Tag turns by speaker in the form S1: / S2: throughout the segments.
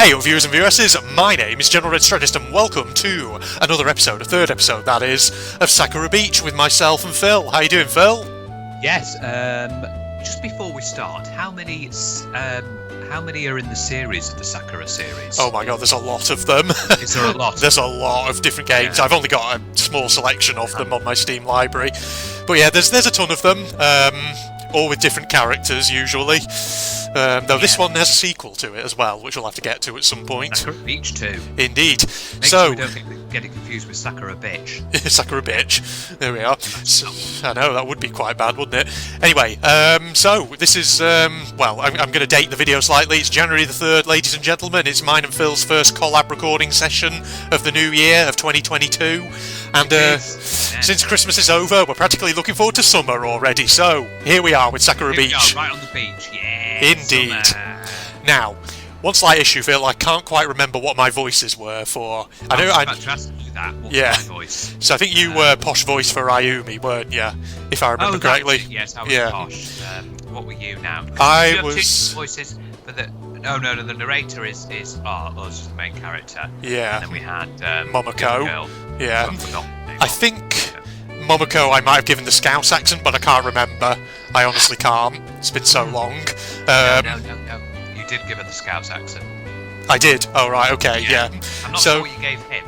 S1: Hey viewers and viewesses, my name is General Red Strategist and welcome to another episode, a third episode that is, of Sakura Beach with myself and Phil. How you doing, Phil?
S2: Yes, just before we start, how many are in the series of the Sakura series?
S1: Oh my god, there's a lot of them.
S2: Is there a lot?
S1: There's a lot of different games.
S2: Yeah.
S1: I've only got a small selection of them on my Steam library. But yeah, there's a ton of them, all with different characters usually. Though this one has a sequel to it as well, which we'll have to get to at some point.
S2: Sakura Beach too.
S1: Indeed.
S2: Make sure we don't get it confused with Sakura Beach.
S1: Sakura Beach. There we are. So, I know, that would be quite bad, wouldn't it? Anyway, so this is, well, I'm going to date the video slightly. It's January the 3rd, ladies and gentlemen. It's mine and Phil's first collab recording session of the new year of 2022. And since Christmas is over, we're practically looking forward to summer already. So, here we are with Sakura Beach.
S2: We are, right on the beach, yeah.
S1: Indeed.
S2: Summer.
S1: Now, one slight issue, Phil, I can't quite remember what my voices were for.
S2: I was about to ask you that. What's my voice?
S1: So I think you were posh voice for Ayumi, weren't you? If I remember correctly.
S2: Yes, I was posh. What were you now?
S1: I was.
S2: Voices for the. No, the narrator is us, the main character.
S1: Yeah.
S2: And then we had
S1: Momoko.
S2: Girl,
S1: yeah.
S2: I
S1: think Momoko I might have given the Scouse accent, but I can't remember. I honestly can't. It's been so long.
S2: No. You did give her the Scouse accent.
S1: I did. Oh right, okay, yeah.
S2: I'm not sure what you gave him.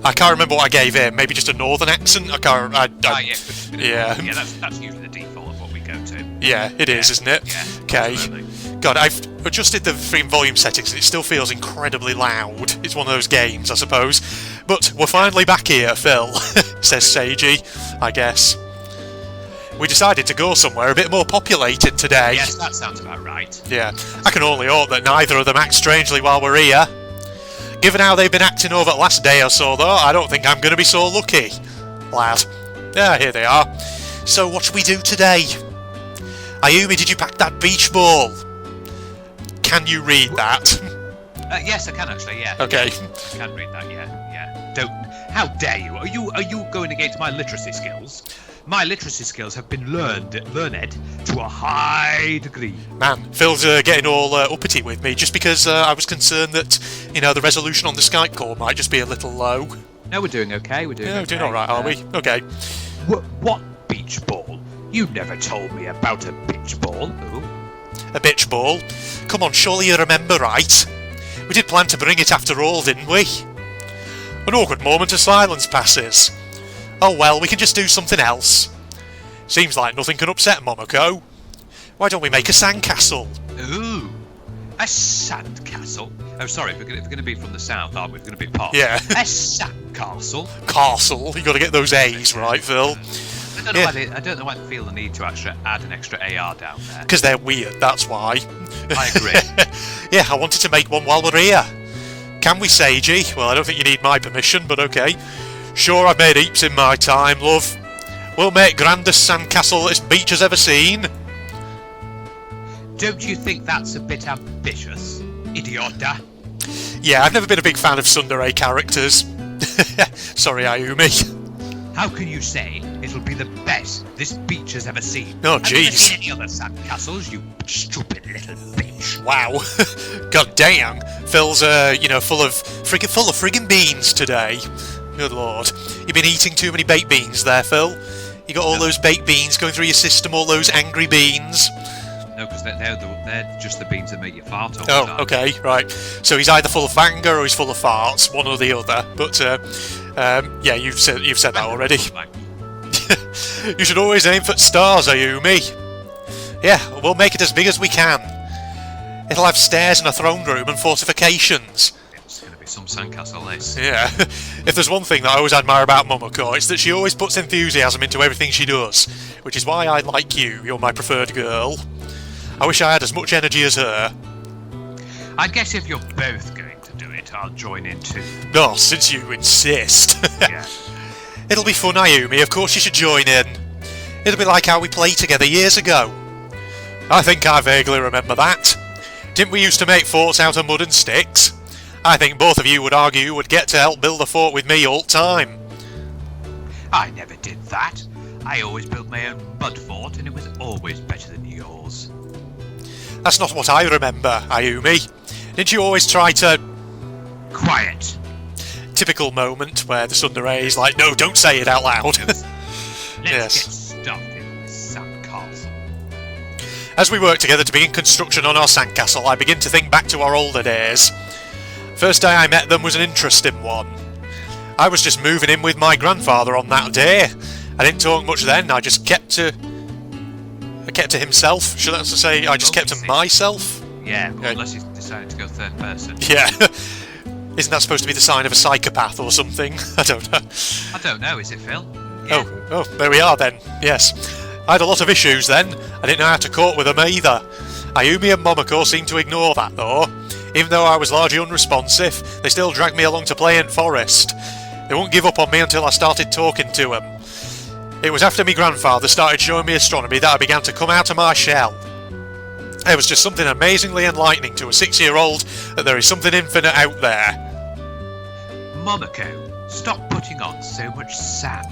S1: I can't remember what I gave him. Maybe just a northern accent. I can't.
S2: Yeah. That's usually the default of what we go to.
S1: Yeah, it is, isn't it?
S2: Yeah.
S1: Okay.
S2: Absolutely.
S1: God, I've adjusted the freaking volume settings and it still feels incredibly loud. It's one of those games, I suppose. But we're finally back here, Phil, says Seiji, I guess. We decided to go somewhere a bit more populated today.
S2: Yes, that sounds about right.
S1: Yeah, I can only hope that neither of them act strangely while we're here. Given how they've been acting over the last day or so, though, I don't think I'm going to be so lucky. Lad. Yeah, here they are. So, what should we do today? Ayumi, did you pack that beach ball? Can you read that?
S2: Yes, I can actually. Yeah.
S1: Okay.
S2: I can read that. Yeah. Don't. How dare you? Are you going against my literacy skills? My literacy skills have been learned to a high degree.
S1: Man, Phil's getting all uppity with me just because I was concerned that, the resolution on the Skype call might just be a little low.
S2: No, we're doing okay. We're
S1: doing all right, are we? Okay.
S2: What beach ball? You never told me about a beach ball. Ooh.
S1: A bitch ball? Come on, surely you remember, right? We did plan to bring it after all, didn't we? An awkward moment of silence passes. Oh well, we can just do something else. Seems like nothing can upset Momoko. Why don't we make a sandcastle?
S2: Ooh, a sandcastle? Oh, sorry, we're going to be from the south, aren't we? We're going to be posh.
S1: Yeah.
S2: A sandcastle?
S1: Castle? You got to get those A's right, Phil.
S2: I don't know why they feel the need to actually add an extra AR down there.
S1: Because they're weird, that's why.
S2: I agree.
S1: Yeah, I wanted to make one while we're here. Can we, Seiji? Well, I don't think you need my permission, but okay. Sure, I've made heaps in my time, love. We'll make grandest sandcastle this beach has ever seen.
S2: Don't you think that's a bit ambitious, idiota?
S1: Yeah, I've never been a big fan of tsundere characters. Sorry, Ayumi.
S2: How can you say it'll be the best this beach has ever seen?
S1: Oh,
S2: Have you ever
S1: jeez.
S2: seen any other sandcastles, you stupid little bitch?
S1: Wow. God damn. Phil's, full of friggin' beans today. Good lord. You've been eating too many baked beans there, Phil. You got all those baked beans going through your system, all those angry beans.
S2: No, because they're just the beans that make you fart all the time.
S1: Oh, okay, right. So he's either full of anger or he's full of farts, one or the other. But, yeah, you've said that already. You should always aim for stars, Ayumi. Yeah, we'll make it as big as we can. It'll have stairs and a throne room and fortifications.
S2: It's going to be some sandcastle, this.
S1: Yeah. If there's one thing that I always admire about Momoko, it's that she always puts enthusiasm into everything she does. Which is why I like you. You're my preferred girl. I wish I had as much energy as her.
S2: I guess if you're both going to do it, I'll join in too.
S1: No, since you insist.
S2: Yeah.
S1: It'll be fun, Ayumi. Of course you should join in. It'll be like how we played together years ago. I think I vaguely remember that. Didn't we used to make forts out of mud and sticks? I think both of you would argue you would get to help build a fort with me all the time.
S2: I never did that. I always built my own mud fort, and it was always better than yours.
S1: That's not what I remember, Ayumi. Didn't you always try to
S2: Quiet.
S1: Typical moment where the Tsundere is like, no, don't say it out loud.
S2: Let's
S1: Yes.
S2: get stuck in the sandcastle.
S1: As we work together to begin construction on our sandcastle, I begin to think back to our older days. First day I met them was an interesting one. I was just moving in with my grandfather on that day. I didn't talk much then, I just kept to himself. Should I say I just kept to myself?
S2: Yeah, well, unless he's decided to go third person.
S1: Yeah. Isn't that supposed to be the sign of a psychopath or something? I don't know.
S2: I don't know, is it, Phil? Yeah.
S1: Oh, there we are then. Yes. I had a lot of issues then. I didn't know how to cope with them either. Ayumi and Momoko seemed to ignore that though. Even though I was largely unresponsive, they still dragged me along to play in forest. They wouldn't give up on me until I started talking to them. It was after my grandfather started showing me astronomy that I began to come out of my shell. It was just something amazingly enlightening to a 6-year-old that there is something infinite out there.
S2: Momoko, stop putting on so much sand.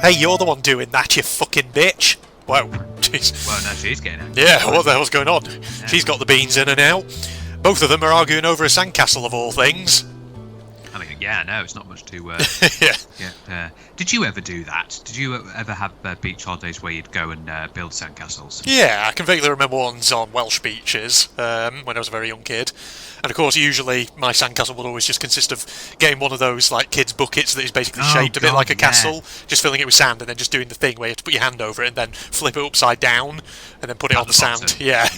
S1: Hey, you're the one doing that, you fucking bitch. Wow, jeez.
S2: Well, no, she's getting angry.
S1: Yeah, what the hell's going on? Yeah. She's got the beans in her now. Both of them are arguing over a sandcastle of all things.
S2: I mean, yeah, no, it's not much to...
S1: Yeah.
S2: Did you ever do that? Did you ever have beach holidays where you'd go and build sandcastles?
S1: Yeah, I can vaguely remember ones on Welsh beaches when I was a very young kid. And of course, usually my sandcastle would always just consist of getting one of those like kids' buckets that is basically shaped a bit like a castle, just filling it with sand and then just doing the thing where you have to put your hand over it and then flip it upside down and then put it on the sand. Yeah,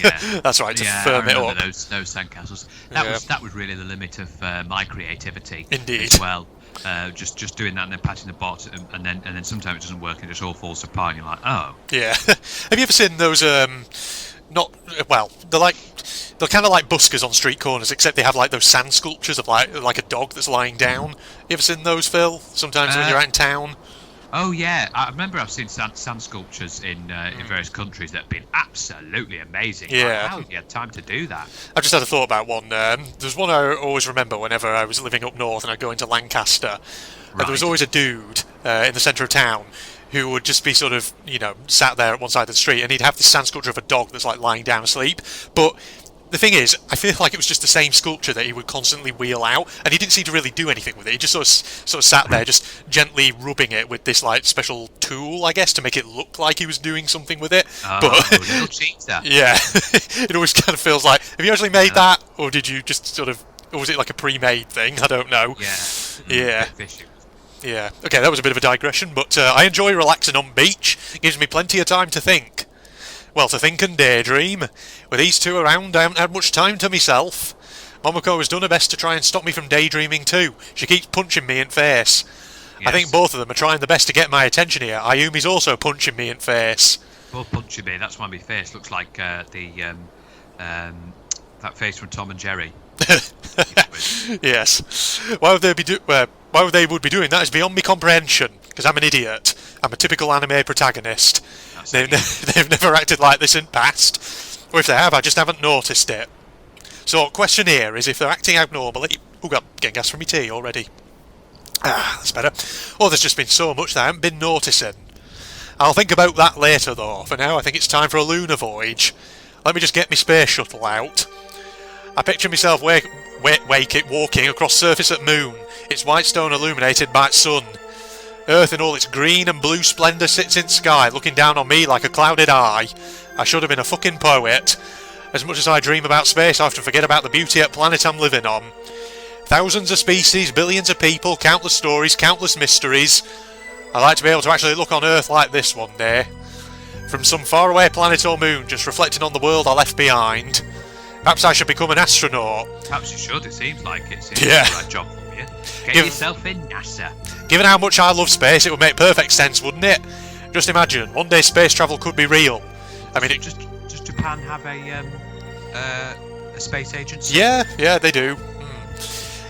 S1: that's right, to firm it up.
S2: Those sandcastles. That was really the limit of my creativity.
S1: Indeed.
S2: As well. Just doing that and then patting the bot and then sometimes it doesn't work and it just all falls apart and you're like, oh.
S1: Yeah. Have you ever seen those they're kind of like buskers on street corners, except they have like those sand sculptures of like a dog that's lying down. You ever seen those, Phil? Sometimes when you're out in town.
S2: Oh yeah, I remember I've seen sand sculptures in various countries that have been absolutely amazing.
S1: Yeah.
S2: Like, how have you had time to do that?
S1: I've just had a thought about one. There's one I always remember whenever I was living up north and I'd go into Lancaster. And there was always a dude in the centre of town who would just be sort of, sat there at one side of the street, and he'd have this sand sculpture of a dog that's like lying down asleep. But the thing is, I feel like it was just the same sculpture that he would constantly wheel out, and he didn't seem to really do anything with it. He just sort of sat there, just gently rubbing it with this like special tool, I guess, to make it look like he was doing something with it.
S2: Oh,
S1: but
S2: little cheater.
S1: Yeah, it always kind of feels like, have you actually made that, or did you just sort of, or was it like a pre-made thing? I don't know.
S2: Yeah.
S1: Yeah. Okay, that was a bit of a digression, but I enjoy relaxing on beach. It gives me plenty of time to think. Well, to think and daydream. With these two around, I haven't had much time to myself. Momoko has done her best to try and stop me from daydreaming too. She keeps punching me in face. Yes. I think both of them are trying the best to get my attention here. Ayumi's also punching me in face.
S2: Both punching me, that's why my face looks like that face from Tom and Jerry.
S1: Yes. Why would they would be doing that is beyond me comprehension, because I'm an idiot. I'm a typical anime protagonist. They've never acted like this in the past. Or if they have, I just haven't noticed it. So, question here is if they're acting abnormally... Oh god, getting gas from my tea already. That's better. Oh, there's just been so much that I haven't been noticing. I'll think about that later though. For now, I think it's time for a lunar voyage. Let me just get my space shuttle out. I picture myself walking across surface at moon, its white stone illuminated by its sun. Earth in all its green and blue splendour sits in sky, looking down on me like a clouded eye. I should have been a fucking poet. As much as I dream about space, I often forget about the beauty of the planet I'm living on. Thousands of species, billions of people, countless stories, countless mysteries. I'd like to be able to actually look on Earth like this one day. From some faraway planet or moon, just reflecting on the world I left behind. Perhaps I should become an astronaut.
S2: Perhaps you should, it seems like it's the right job for you. Get yourself in NASA.
S1: Given how much I love space, it would make perfect sense, wouldn't it? Just imagine, one day space travel could be real. I mean,
S2: Does Japan have a space agency?
S1: Yeah, they do.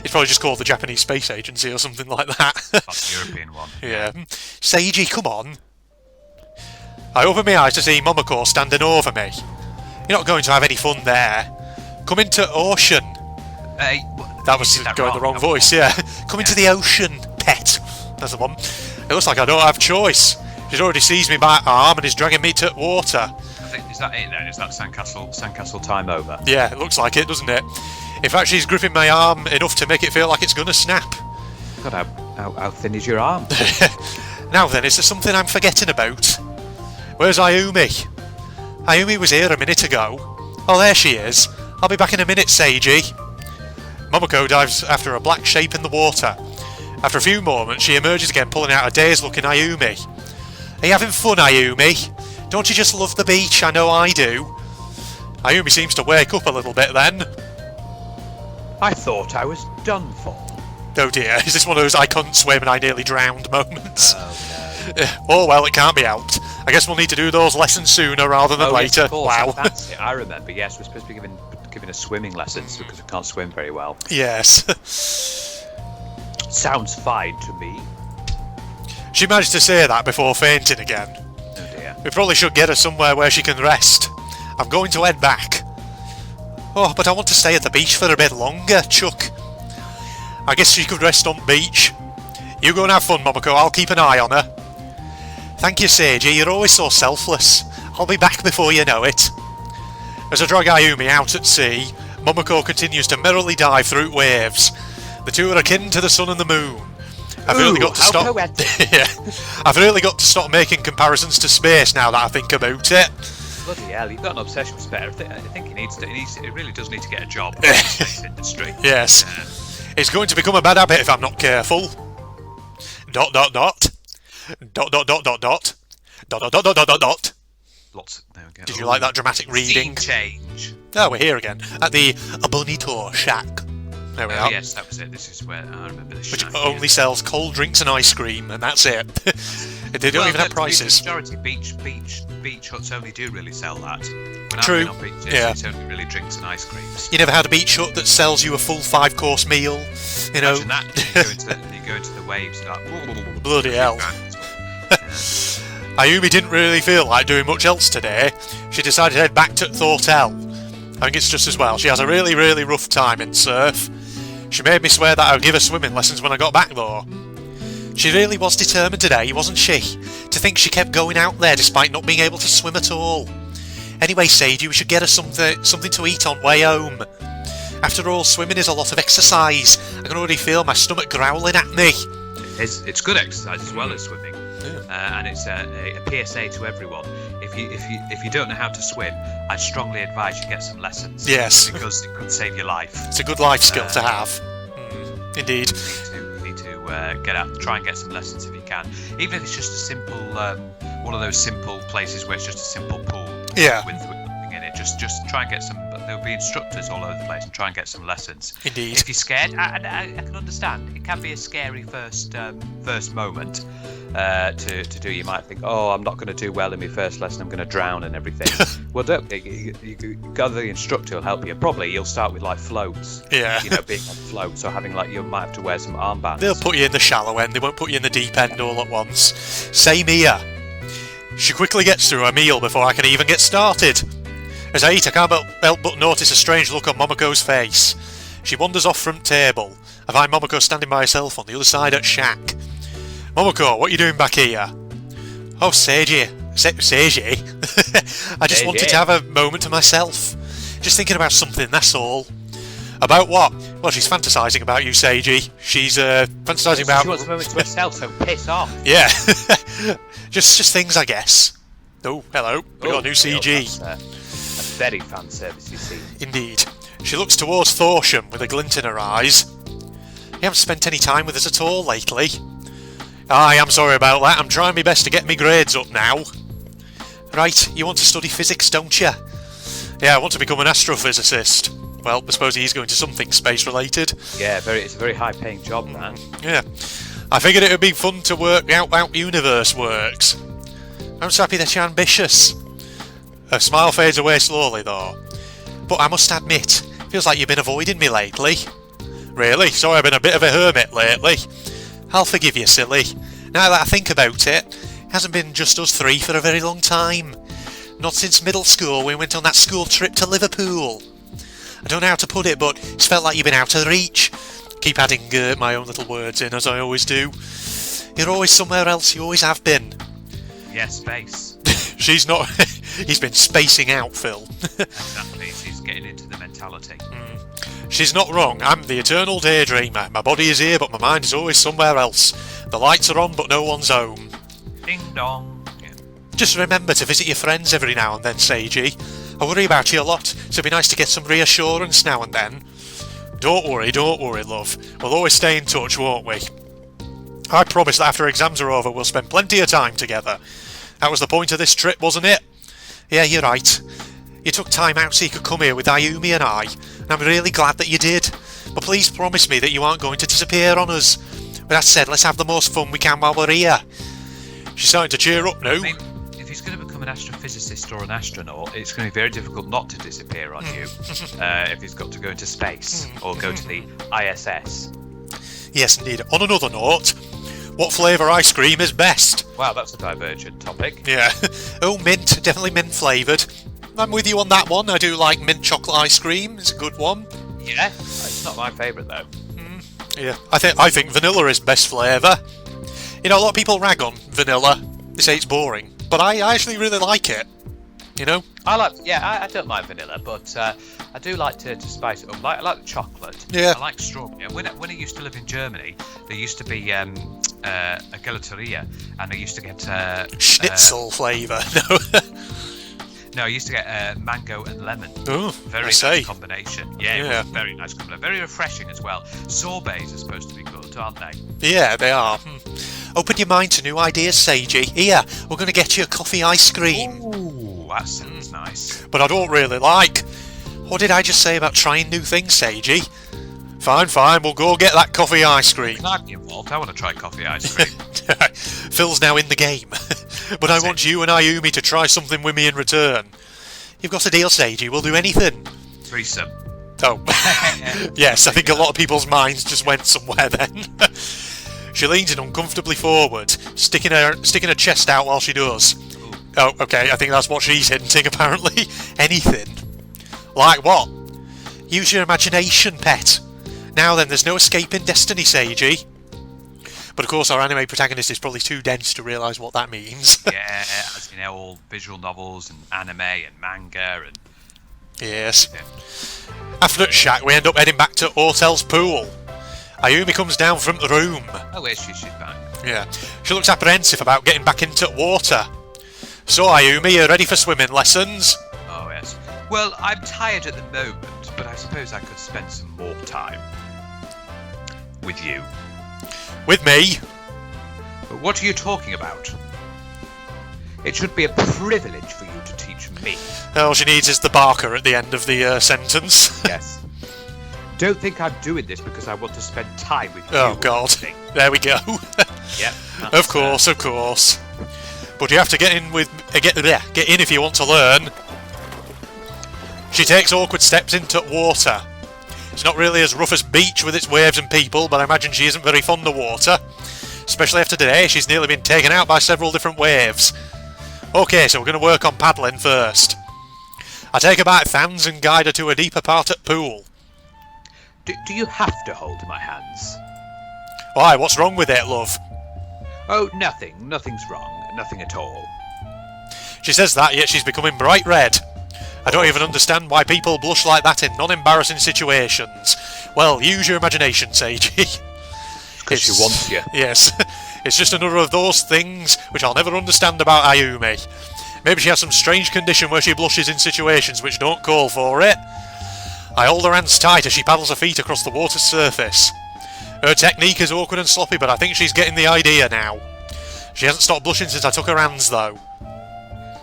S1: It's probably just called the Japanese Space Agency or something like that.
S2: That's the European one.
S1: Yeah. Seiji, come on. I open my eyes to see Momoko standing over me. You're not going to have any fun there. Come into ocean. That was going the wrong voice, yeah. Come into the ocean, pet. That's the one. It looks like I don't have choice. She's already seized me by arm and is dragging me to water.
S2: I think, is that it then? Is that sandcastle time over?
S1: Yeah, it looks like it, doesn't it? In fact, she's gripping my arm enough to make it feel like it's gonna snap.
S3: God, how thin is your arm?
S1: Now then, is there something I'm forgetting about? Where's Ayumi? Ayumi was here a minute ago. Oh, there she is. I'll be back in a minute, Seiji. Momoko dives after a black shape in the water. After a few moments, she emerges again, pulling out a dazed-looking Ayumi. Are you having fun, Ayumi? Don't you just love the beach? I know I do. Ayumi seems to wake up a little bit then.
S3: I thought I was done for.
S1: Oh dear, is this one of those I couldn't swim and I nearly drowned moments?
S3: Oh no.
S1: Oh well, it can't be helped. I guess we'll need to do those lessons sooner rather than later.
S3: Yes, of course,
S1: Wow.
S3: That's it. I remember, yes, we're supposed to be giving us swimming lessons because we can't swim very well.
S1: Yes.
S3: Sounds fine to me.
S1: She managed to say that before fainting again.
S3: Oh dear.
S1: We probably should get her somewhere where she can rest. I'm going to head back. Oh, but I want to stay at the beach for a bit longer, Chuck. I guess she could rest on beach. You go and have fun, Momoko. I'll keep an eye on her. Thank you, Seiji. You're always so selfless. I'll be back before you know it. As I drag Ayumi out at sea, Momoko continues to merrily dive through waves. The two are akin to the sun and the moon. I've really got to stop. Yeah, I've really got to stop making comparisons to space now that I think about it.
S3: Bloody hell, you've got an obsession with space. I think it really does need to get a job in the space industry.
S1: Yes. It's going to become a bad habit if I'm not careful. ... Dot dot dot. Dot dot dot dot dot. Dot dot dot dot dot dot.
S3: Lots. There we go.
S1: Did you like that dramatic reading?
S2: Scene change.
S1: Oh, we're here again at the Bonito Shack. There we
S2: Oh
S1: are.
S2: yes, that was it. This is where I remember the
S1: Which
S2: shack.
S1: only sells cold drinks and ice cream, and that's it. They don't even have prices.
S2: The majority beach huts only do really sell that. When
S1: True,
S2: I've been on beaches,
S1: yeah.
S2: it's only really drinks and ice creams.
S1: You never had a beach hut that sells you a full 5-course meal, you know?
S2: Imagine that. You go into the waves, you're like,
S1: Bloody hell. Ayumi didn't really feel like doing much else today. She decided to head back to the hotel. I think it's just as well. She has a really, really rough time in surf. She made me swear that I would give her swimming lessons when I got back though. She really was determined today, wasn't she? To think she kept going out there despite not being able to swim at all. Anyway, Seiji, we should get her something to eat on way home. After all, swimming is a lot of exercise. I can already feel my stomach growling at me.
S2: It's good exercise as well as swimming, and it's a PSA to everyone. If you don't know how to swim, I'd strongly advise you get some lessons.
S1: Yes.
S2: Because it could save your life.
S1: It's a good life skill to have. Indeed.
S2: You need to get out, try and get some lessons if you can. Even if it's just a simple, one of those simple places where it's just a simple pool.
S1: Yeah.
S2: With nothing in it. Just try and get some. There'll be instructors all over the place, and try and get some lessons.
S1: Indeed.
S2: If you're scared, I can understand. It can be a scary first moment to do. You might think, oh, I'm not going to do well in my first lesson. I'm going to drown and everything. Well, don't. You gather the instructor will help you. Probably you'll start with like floats.
S1: Yeah.
S2: You know, being on floats or having like you might have to wear some armbands.
S1: They'll put you in the shallow end, they won't put you in the deep end all at once. Same here. She quickly gets through her meal before I can even get started. As I eat, I can't help but notice a strange look on Momoko's face. She wanders off from table. I find Momoko standing by herself on the other side at shack. Momoko, what are you doing back here? Oh, Seiji. Seiji? I just wanted to have a moment to myself. Just thinking about something, that's all. About what? Well, she's fantasising about you, Seiji. She's fantasising about...
S3: She wants a moment to herself, so piss off.
S1: Yeah. just things, I guess. Oh, hello. We got a new CG.
S3: That's a very fan service, you see.
S1: Indeed. She looks towards Thorsham with a glint in her eyes. You haven't spent any time with us at all lately. I am sorry about that. I'm trying my best to get my grades up now. Right, you want to study physics, don't you? Yeah, I want to become an astrophysicist. Well, I suppose he's going to something space-related.
S3: Yeah, it's a very high-paying job, man.
S1: Yeah. I figured it would be fun to work out how the universe works. I'm so happy that you're ambitious. Her smile fades away slowly, though. But I must admit, feels like you've been avoiding me lately. Really? Sorry, I've been a bit of a hermit lately. I'll forgive you, silly. Now that I think about it, it hasn't been just us three for a very long time. Not since middle school when we went on that school trip to Liverpool. I don't know how to put it, but it's felt like you've been out of reach. Keep adding my own little words in, as I always do. You're always somewhere else, you always have been.
S2: Yeah, space.
S1: She's not... He's been spacing out, Phil.
S2: Exactly. He's
S3: getting into the mentality.
S1: She's not wrong. I'm the eternal daydreamer. My body is here, but my mind is always somewhere else. The lights are on, but no one's home.
S3: Ding dong. Yeah.
S1: Just remember to visit your friends every now and then, Seiji. I worry about you a lot, so it'd be nice to get some reassurance now and then. Don't worry, love. We'll always stay in touch, won't we? I promise that after exams are over, we'll spend plenty of time together. That was the point of this trip, wasn't it? Yeah, you're right. You took time out so you could come here with Ayumi and I, and I'm really glad that you did. But please promise me that you aren't going to disappear on us. With that said, let's have the most fun we can while we're here. She's starting to cheer up now.
S3: I mean, if he's going to become an astrophysicist or an astronaut, it's going to be very difficult not to disappear on you if he's got to go into space or go to the ISS.
S1: Yes, indeed. On another note, what flavour ice cream is best?
S3: Wow, that's a divergent topic.
S1: Yeah. Oh, mint. Definitely mint flavoured. I'm with you on that one. I do like mint chocolate ice cream. It's a good one.
S3: Yeah, it's not my favourite though.
S1: Yeah, I think vanilla is best flavour. You know, a lot of people rag on vanilla. They say it's boring, but I actually really like it. You know?
S3: I don't like vanilla, but I do like to spice it up. I like the chocolate.
S1: Yeah.
S3: I like strawberry. When I used to live in Germany, there used to be a gelateria, and I used to get
S1: Schnitzel flavour. No.
S3: No, I used to get mango and lemon.
S1: Oh,
S3: very nice combination. Yeah, it was a very nice combination. Very refreshing as well. Sorbets are supposed to be good, aren't they?
S1: Yeah, they are. Open your mind to new ideas, Seiji. Here, we're going to get you a coffee ice cream.
S3: Ooh, that sounds nice.
S1: But I don't really like. What did I just say about trying new things, Seiji? Fine, we'll go get that coffee ice cream.
S3: Can I be involved? I want to try coffee ice cream.
S1: Phil's now in the game. But I want you and Ayumi to try something with me in return. You've got a deal, Seiji. We'll do anything.
S3: Threesome.
S1: Oh. Yes, I think a lot of people's minds just went somewhere then. She leans in uncomfortably forward, sticking her chest out while she does. Oh, okay, I think that's what she's hinting, apparently. Anything. Like what? Use your imagination, pet. Now then, there's no escaping destiny, Seiji. But of course, our anime protagonist is probably too dense to realise what that means.
S3: Yeah, as you know, all visual novels and anime and manga and...
S1: Yes. Yeah. After at shack, we end up heading back to Hotel's pool. Ayumi comes down from the room.
S3: Oh, wait, she's back.
S1: Yeah. She looks apprehensive about getting back into water. So, Ayumi, you ready for swimming lessons?
S3: Oh, yes. Well, I'm tired at the moment, but I suppose I could spend some more time with you.
S1: With me?
S3: But what are you talking about? It should be a privilege for you to teach me.
S1: All she needs is the barker at the end of the sentence.
S3: Yes. Don't think I'm doing this because I want to spend time with you.
S1: Oh, God. There we go.
S3: Yep.
S1: Of course. But you have to get in if you want to learn. She takes awkward steps into water. It's not really as rough as beach with its waves and people, but I imagine she isn't very fond of water. Especially after today, she's nearly been taken out by several different waves. Okay, so we're going to work on paddling first. I take her by the hands and guide her to a deeper part at pool.
S3: Do you have to hold my hands?
S1: Why, what's wrong with it, love?
S3: Oh, nothing. Nothing's wrong. Nothing at all.
S1: She says that, yet she's becoming bright red. I don't even understand why people blush like that in non-embarrassing situations. Well, use your imagination, Seiji.
S3: Because she wants you.
S1: Yes. It's just another of those things which I'll never understand about Ayumi. Maybe she has some strange condition where she blushes in situations which don't call for it. I hold her hands tight as she paddles her feet across the water's surface. Her technique is awkward and sloppy, but I think she's getting the idea now. She hasn't stopped blushing since I took her hands, though.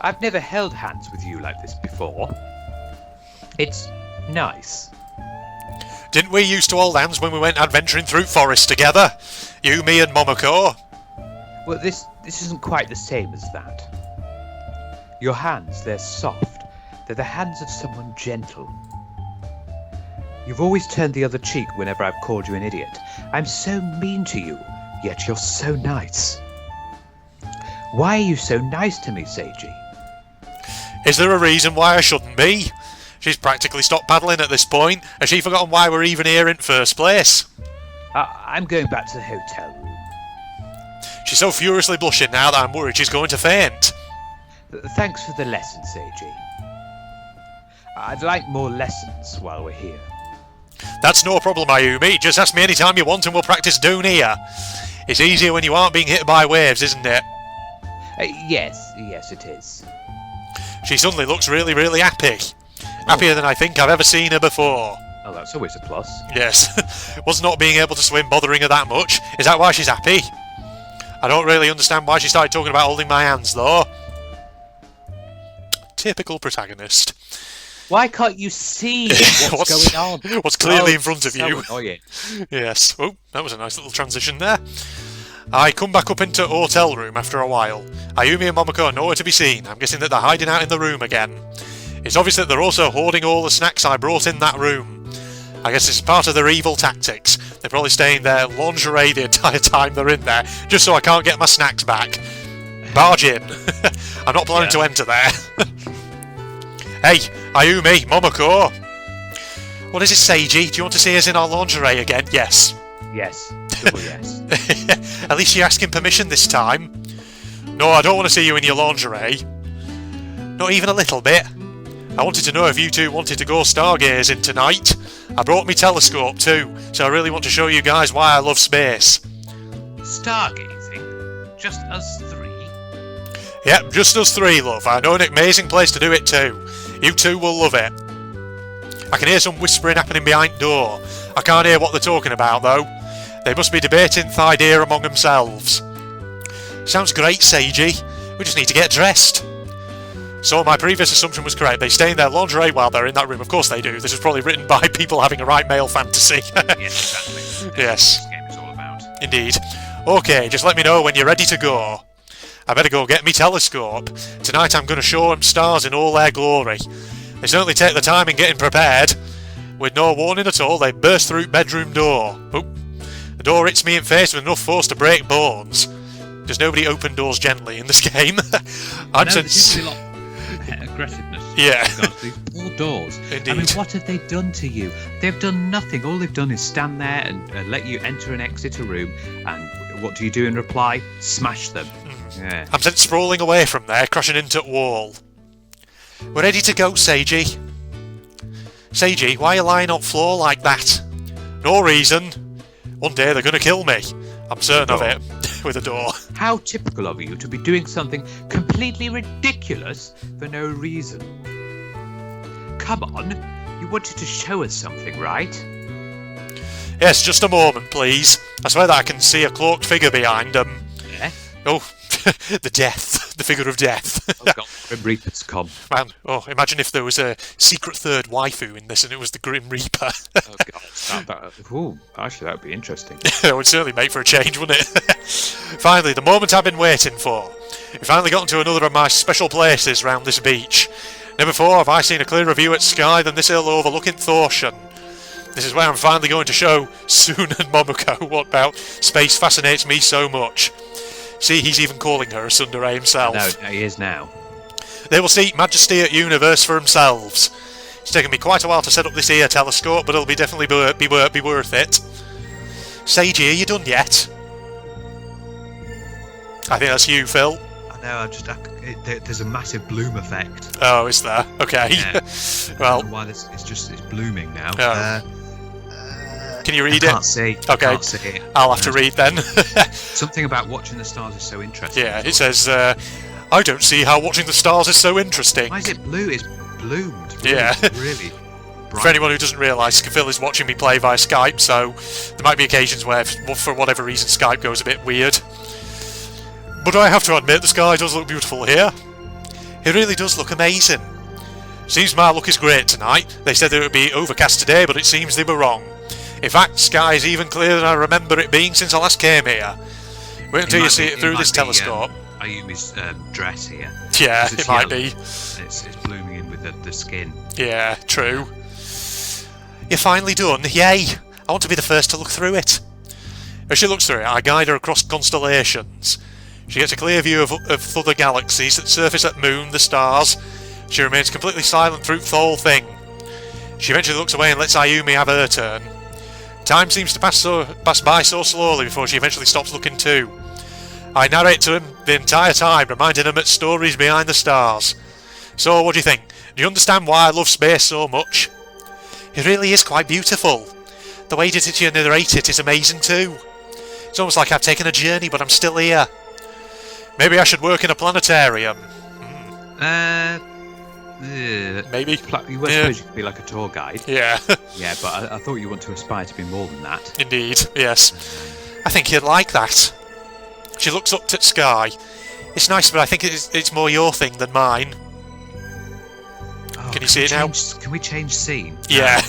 S3: I've never held hands with you like this before. It's nice.
S1: Didn't we used to hold hands when we went adventuring through forest together? You, me and Momoko?
S3: Well, this isn't quite the same as that. Your hands, they're soft. They're the hands of someone gentle. You've always turned the other cheek whenever I've called you an idiot. I'm so mean to you, yet you're so nice. Why are you so nice to me, Seiji?
S1: Is there a reason why I shouldn't be? She's practically stopped paddling at this point. Has she forgotten why we're even here in first place?
S3: I'm going back to the hotel room.
S1: She's so furiously blushing now that I'm worried she's going to faint.
S3: Thanks for the lesson, Seiji. I'd like more lessons while we're here.
S1: That's no problem, Ayumi. Just ask me anytime you want and we'll practice down here. It's easier when you aren't being hit by waves, isn't it?
S3: Yes, it is.
S1: She suddenly looks really, really happy. Happier than I think I've ever seen her before.
S3: Oh, that's always a plus.
S1: Yes. Was not being able to swim bothering her that much? Is that why she's happy? I don't really understand why she started talking about holding my hands, though. Typical protagonist.
S3: Why can't you see what's going on?
S1: What's clearly in front of
S3: so
S1: you.
S3: Annoying.
S1: Yes. Oh, that was a nice little transition there. I come back up into hotel room after a while. Ayumi and Momoko are nowhere to be seen. I'm guessing that they're hiding out in the room again. It's obvious that they're also hoarding all the snacks I brought in that room. I guess it's part of their evil tactics. They're probably staying in their lingerie the entire time they're in there, just so I can't get my snacks back. Barge in. I'm not planning to enter there. Hey, Ayumi, Momoko. What is it, Seiji? Do you want to see us in our lingerie again? Yes.
S3: Yes. Double yes.
S1: At least you're asking permission this time. No, I don't want to see you in your lingerie. Not even a little bit. I wanted to know if you two wanted to go stargazing tonight. I brought me telescope too, so I really want to show you guys why I love space.
S2: Stargazing? Just us three?
S1: Yep, just us three, love. I know an amazing place to do it too. You two will love it. I can hear some whispering happening behind door. I can't hear what they're talking about though. They must be debating the idea among themselves. Sounds great, Seiji. We just need to get dressed. So my previous assumption was correct. They stay in their lingerie while they're in that room. Of course they do. This is probably written by people having a right male fantasy.
S2: Yes, exactly.
S1: Yes.
S2: This game is all about.
S1: Indeed. Okay, just let me know when you're ready to go. I better go get me telescope. Tonight I'm going to show them stars in all their glory. They certainly take the time in getting prepared. With no warning at all, they burst through bedroom door. Oh, the door hits me in face with enough force to break bones. Because nobody opened doors gently in this game. I'm
S3: There's a lot of aggressiveness.
S1: Yeah.
S3: God, these poor doors.
S1: Indeed.
S3: I mean, what have they done to you? They've done nothing. All they've done is stand there and let you enter and exit a room. And what do you do in reply? Smash them. Yeah.
S1: I'm sent sprawling away from there, crashing into a wall. We're ready to go, Seiji. Seiji, why are you lying on floor like that? No reason. One day they're going to kill me. I'm certain of it. With a door.
S3: How typical of you to be doing something completely ridiculous for no reason. Come on, you wanted to show us something, right?
S1: Yes, just a moment, please. I swear that I can see a cloaked figure behind them.
S3: Yeah?
S1: Oh, the death. The figure of death.
S3: Oh God, Grim Reaper's come.
S1: Man, oh, imagine if there was a secret third waifu in this and it was the Grim Reaper.
S3: Oh God, ooh, actually that would be interesting.
S1: It would certainly make for a change, wouldn't it? Finally, the moment I've been waiting for. We finally got into another of my special places round this beach. Never before have I seen a clearer view at sky than this hill overlooking Thorshan. This is where I'm finally going to show Sun and Momoko what about space fascinates me so much. See, he's even calling her a tsundere himself.
S3: No, he is now.
S1: They will see majesty at universe for themselves. It's taken me quite a while to set up this here telescope, but it'll be definitely be worth it. Seiji, are you done yet? I think that's you, Phil.
S2: I know, there's a massive bloom effect.
S1: Oh, is there? Okay.
S2: Yeah.
S1: Well,
S2: Why it's blooming now.
S1: can you read
S2: I
S1: it?
S2: can't see.
S1: Okay.
S2: I can't see it.
S1: I'll have to read then.
S2: Something about watching the stars is so interesting.
S1: Yeah, it says, I don't see how watching the stars is so interesting.
S2: Why is it blue? It's bloomed. Really,
S1: Yeah.
S2: really bright.
S1: For anyone who doesn't realise, Phil is watching me play via Skype, so there might be occasions where, for whatever reason, Skype goes a bit weird. But I have to admit, the sky does look beautiful here. It really does look amazing. Seems my luck is great tonight. They said that it would be overcast today, but it seems they were wrong. In fact, sky is even clearer than I remember it being since I last came here. Wait until you see it through this telescope.
S2: Ayumi's dress here.
S1: Yeah,
S2: It's
S1: it might
S2: yellow.
S1: be.
S2: It's blooming in with the skin.
S1: Yeah, true. You're finally done. Yay! I want to be the first to look through it. As she looks through it, I guide her across constellations. She gets a clear view of other galaxies that surface at moon, the stars. She remains completely silent through the whole thing. She eventually looks away and lets Ayumi have her turn. Time seems to pass by so slowly before she eventually stops looking too. I narrate to him the entire time, reminding him of stories behind the stars. So, what do you think? Do you understand why I love space so much? It really is quite beautiful. The way that you narrate it is amazing too. It's almost like I've taken a journey, but I'm still here. Maybe I should work in a planetarium. Maybe.
S3: You were supposed to be like a tour guide.
S1: Yeah.
S3: Yeah, but I thought you want to aspire to be more than that.
S1: Indeed, yes. I think you'd like that. She looks up at sky. It's nice, but I think it's more your thing than mine.
S3: Oh,
S1: can you see it now?
S3: Can we change scene?
S1: Yeah,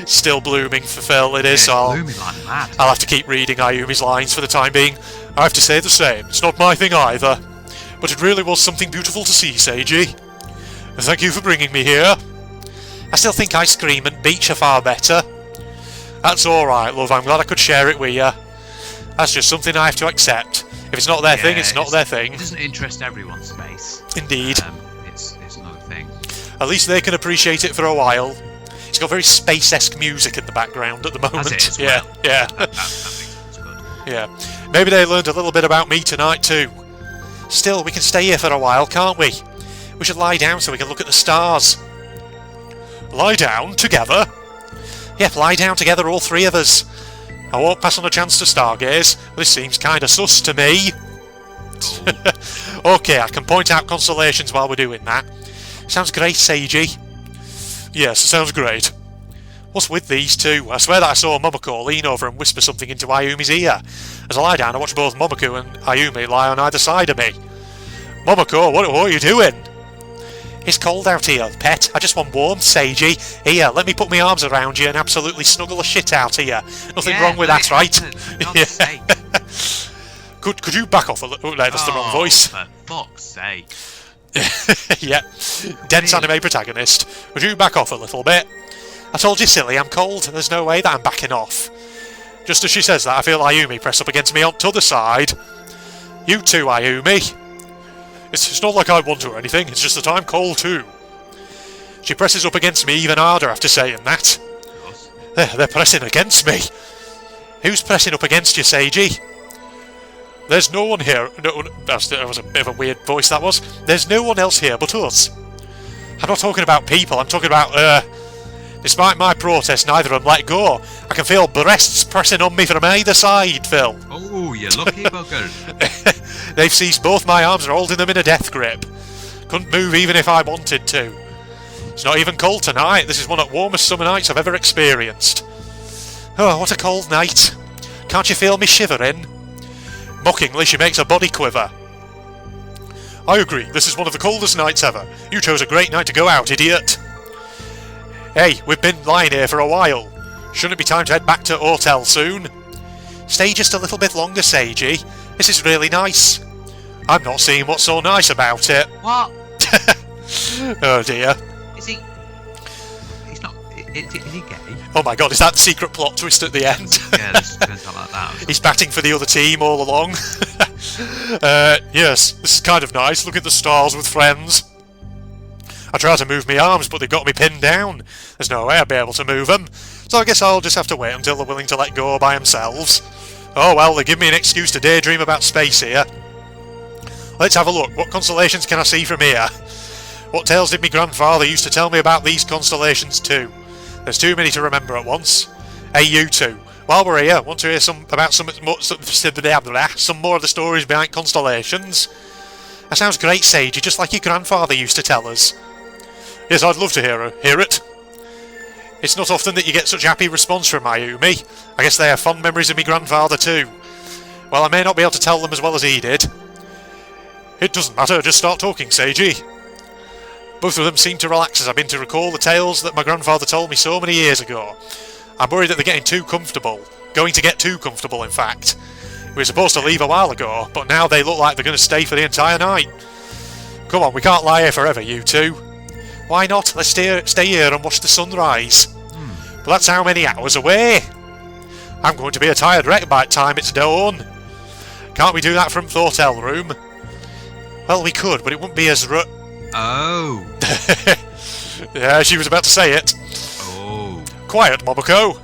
S1: still blooming for Phil it is, so
S3: blooming like mad.
S1: I'll have to keep reading Ayumi's lines for the time being. I have to say the same, it's not my thing either. But it really was something beautiful to see, Seiji. Thank you for bringing me here. I still think ice cream and beach are far better. That's alright, love, I'm glad I could share it with you. That's just something I have to accept. If it's not their thing, it's not their thing.
S2: It doesn't interest everyone, space.
S1: Indeed.
S2: It's not a thing.
S1: At least they can appreciate it for a while. It's got very space-esque music in the background at the moment.
S2: Has it as
S1: Yeah,
S2: well?
S1: yeah.
S2: That makes sense, good.
S1: Yeah. Maybe they learned a little bit about me tonight too. Still, we can stay here for a while, can't we? We should lie down so we can look at the stars. Lie down together? Yep, lie down together, all three of us. I won't pass on a chance to stargaze, but this seems kinda sus to me. Okay, I can point out constellations while we're doing that. Sounds great, Seiji. Yes, it sounds great. What's with these two? I swear that I saw Momoko lean over and whisper something into Ayumi's ear. As I lie down, I watch both Momoko and Ayumi lie on either side of me. Momoko, what are you doing? It's cold out here, pet. I just want warmth, Seiji. Here, let me put my arms around you and absolutely snuggle the shit out of you. Nothing wrong with that, right? Could you back off a little? No, that's the wrong voice.
S2: For fuck's sake.
S1: Yeah, dense anime protagonist. Would you back off a little bit? I told you, silly, I'm cold. There's no way that I'm backing off. Just as she says that, I feel Ayumi press up against me on the other side. You too, Ayumi. It's not like I want to or anything, it's just that I'm cold too. She presses up against me even harder after saying that. They're pressing against me. Who's pressing up against you, Seiji? There's no one here. No, that was a bit of a weird voice, that was. There's no one else here but us. I'm not talking about people, I'm talking about, Despite my protest, neither of them let go. I can feel breasts pressing on me from either side, Phil.
S2: Oh, you lucky bugger.
S1: They've seized both my arms and are holding them in a death grip. Couldn't move even if I wanted to. It's not even cold tonight. This is one of the warmest summer nights I've ever experienced. Oh, what a cold night. Can't you feel me shivering? Mockingly, she makes her body quiver. I agree, this is one of the coldest nights ever. You chose a great night to go out, idiot. Hey, we've been lying here for a while. Shouldn't it be time to head back to hotel soon? Stay just a little bit longer, Seiji. This is really nice. I'm not seeing what's so nice about it.
S2: What?
S1: Oh dear.
S2: Is he? He's not. Is he gay?
S1: Oh my god, is that the secret plot twist at the end?
S2: Yeah, this turns out like that.
S1: He's batting for the other team all along. Yes, this is kind of nice. Look at the stars with friends. I try to move my arms, but they've got me pinned down. There's no way I'd be able to move them. So I guess I'll just have to wait until they're willing to let go by themselves. Oh well, they give me an excuse to daydream about space here. Let's have a look. What constellations can I see from here? What tales did my grandfather used to tell me about these constellations too? There's too many to remember at once. Hey, you two. While we're here, want to hear some more of the stories behind constellations? That sounds great, Seiji, just like your grandfather used to tell us. Yes, I'd love to hear it. It's not often that you get such a happy response from Ayumi. I guess they have fond memories of me grandfather too. Well, I may not be able to tell them as well as he did. It doesn't matter, just start talking, Seiji. Both of them seem to relax as I begin to recall the tales that my grandfather told me so many years ago. I'm worried that they're getting too comfortable. Going to get too comfortable, in fact. We were supposed to leave a while ago, but now they look like they're going to stay for the entire night. Come on, we can't lie here forever, you two. Why not? Let's stay here and watch the sunrise. But that's how many hours away? I'm going to be a tired wreck by the time it's dawn. Can't we do that from the hotel room? Well, we could, but it wouldn't be as
S2: Oh.
S1: Yeah, she was about to say it.
S2: Oh.
S1: Quiet, Momoko.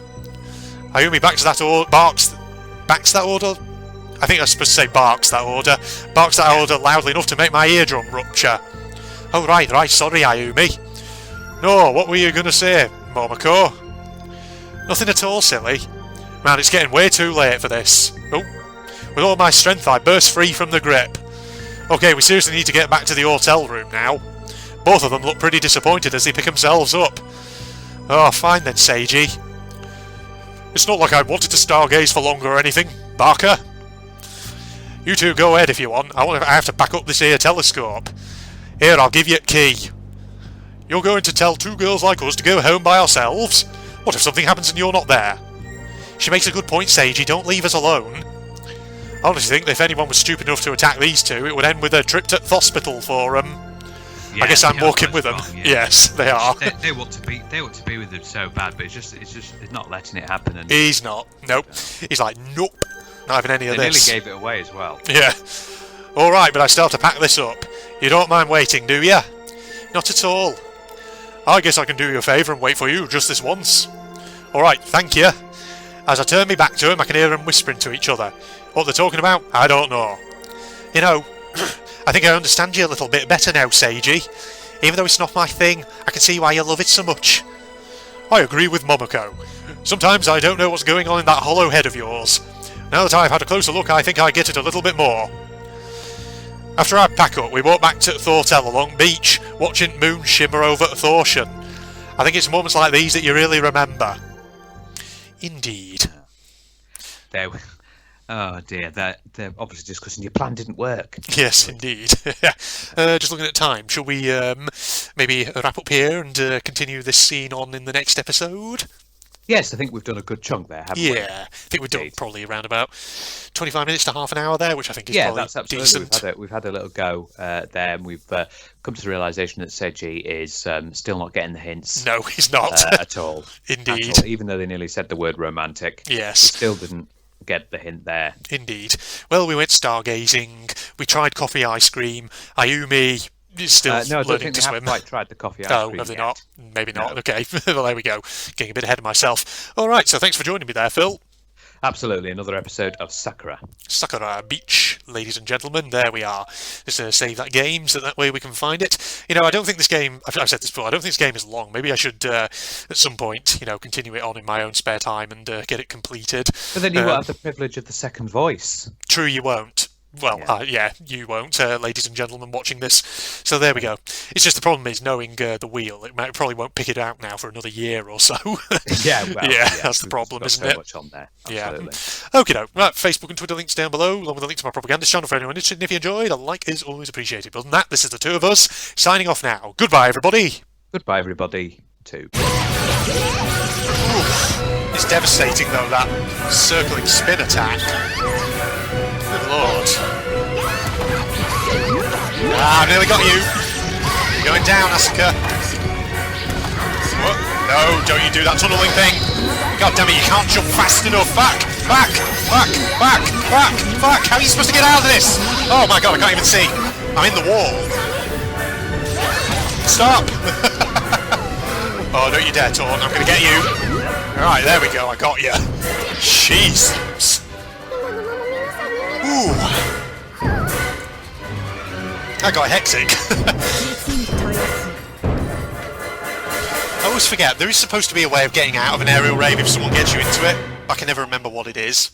S1: Ayumi backs that order. Backs that order? I think I was supposed to say barks that order. Barks that order loudly enough to make my eardrum rupture. Oh, right, sorry, Ayumi. No, what were you going to say, Momoko? Nothing at all, silly. Man, it's getting way too late for this. Oh, with all my strength I burst free from the grip. Okay, we seriously need to get back to the hotel room now. Both of them look pretty disappointed as they pick themselves up. Oh, fine then, Seiji. It's not like I wanted to stargaze for longer or anything, Barker. You two go ahead if you want. I have to back up this here telescope. Here, I'll give you a key. You're going to tell two girls like us to go home by ourselves? What if something happens and you're not there? She makes a good point, Seiji. Don't leave us alone. I honestly think that if anyone was stupid enough to attack these two, it would end with a trip to the hospital for them.
S2: Yeah,
S1: I guess I'm walking with them.
S2: wrong, yeah.
S1: Yes, they are.
S2: They want to be with them so bad, but it's not letting it happen. And
S1: He's not. Nope. He's like, nope. Not having any of
S2: they
S1: this.
S2: nearly gave it away as well.
S1: Yeah. Alright, but I still have to pack this up. You don't mind waiting, do ya? Not at all. I guess I can do you a favour and wait for you just this once. Alright, thank you. As I turn me back to him, I can hear them whispering to each other. What they're talking about, I don't know. You know, I think I understand you a little bit better now, Seiji. Even though it's not my thing, I can see why you love it so much. I agree with Momoko. Sometimes I don't know what's going on in that hollow head of yours. Now that I've had a closer look, I think I get it a little bit more. After I pack up, we walk back to the hotel along beach, watching moon shimmer over Thorshan. I think it's moments like these that you really remember. Indeed.
S2: Oh dear, they're obviously discussing your plan didn't work.
S1: Yes, indeed. Just looking at time, shall we maybe wrap up here and continue this scene on in the next episode?
S2: Yes, I think we've done a good chunk there, haven't we?
S1: Yeah, I think we've done probably around about 25 minutes to half an hour there, which I think is probably
S2: that's absolutely
S1: decent.
S2: We've had a little go there, and we've come to the realisation that Seiji is still not getting the hints.
S1: No, he's not.
S2: At all.
S1: Indeed.
S2: At all. Even though they nearly said the word romantic.
S1: Yes.
S2: He still didn't get the hint there.
S1: Indeed. Well, we went stargazing, we tried coffee ice cream, Ayumi is still
S2: No, I don't
S1: learning
S2: think
S1: to
S2: they
S1: swim.
S2: have quite tried the coffee ice
S1: Oh,
S2: cream
S1: have they
S2: yet.
S1: not? Maybe not.
S2: No.
S1: Okay, well, there we go. Getting a bit ahead of myself. All right, so thanks for joining me there, Phil.
S2: Absolutely, another episode of Sakura.
S1: Sakura Beach, ladies and gentlemen, there we are. Just save that game so that way we can find it. You know, I don't think this game, I've said this before, I don't think this game is long. Maybe I should, at some point, you know, continue it on in my own spare time and get it completed.
S2: But then you won't have the privilege of the second voice.
S1: True, you won't. Well, yeah, you won't, ladies and gentlemen watching this. So there we go. It's just the problem is knowing the wheel. It probably won't pick it out now for another year or so.
S2: Yeah, well,
S1: yeah, that's the problem, isn't it?
S2: So much on there. Absolutely.
S1: Yeah. Okay, no. Right, Facebook and Twitter links down below, along with a link to my propaganda channel for anyone interested. And if you enjoyed, a like is always appreciated. Other than that, this is the two of us signing off now. Goodbye, everybody.
S2: Goodbye, everybody. Too.
S1: It's devastating, though, that circling spin attack. Good lord. Ah, I've nearly got you. You're going down, Asuka. What? No, don't you do that tunneling thing. God damn it, you can't jump fast enough. Back, back, back, back, back, back. How are you supposed to get out of this? Oh my god, I can't even see. I'm in the wall. Stop. Oh, don't you dare, Torn. I'm going to get you. Alright, there we go. I got you. Jesus. Ooh. I got hectic. I always forget, there is supposed to be a way of getting out of an aerial rave if someone gets you into it. I can never remember what it is.